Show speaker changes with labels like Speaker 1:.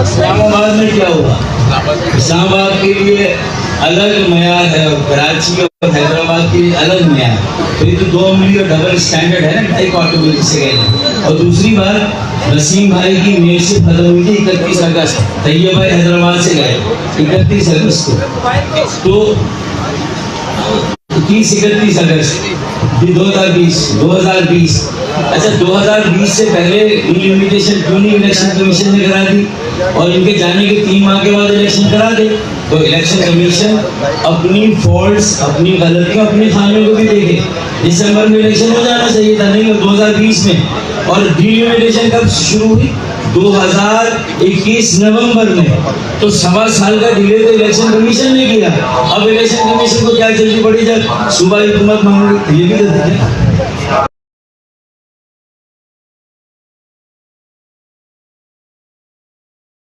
Speaker 1: इस्लामाबाद में क्या हुआ? इस्लामाबाद के लिए अलग मयार है और कराची और हैदराबाद के लिए अलग मयार। तो ये तो 2 उंगली और डबल स्टैंडर्ड है ना, टाइप ऑटोमोबाइल जिसे कहते हैं। और दूसरी बात, नसीम भाई की मेयरशिप खत्म हुई थी 31 अगस्त, तैयब भाई हैदराबाद से गए 31 अगस्त को। तो 31 अगस्त 2020। अच्छा, 2020 से पहले इन्विटेशन क्यों नहीं इलेक्शन कमीशन ने करा दी, और इनके जाने के 3 माह के बाद इलेक्शन करा दे? तो इलेक्शन कमीशन अपनी फॉल्ट्स, अपनी गलतियों, अपनी खामियों को भी देखे। दिसंबर में इलेक्शन हो जाना चाहिए था, नहीं 2020 में। और डिलिमिटेशन कब शुरू हुई? 2021 नवंबर में। तो 1.25 साल का डिले तो इलेक्शन कमीशन ने किया। अब इलेक्शन कमीशन को क्या जल्दी पड़ी जब सूबाई हुकूमत मांग रही? ये भी तो देखें।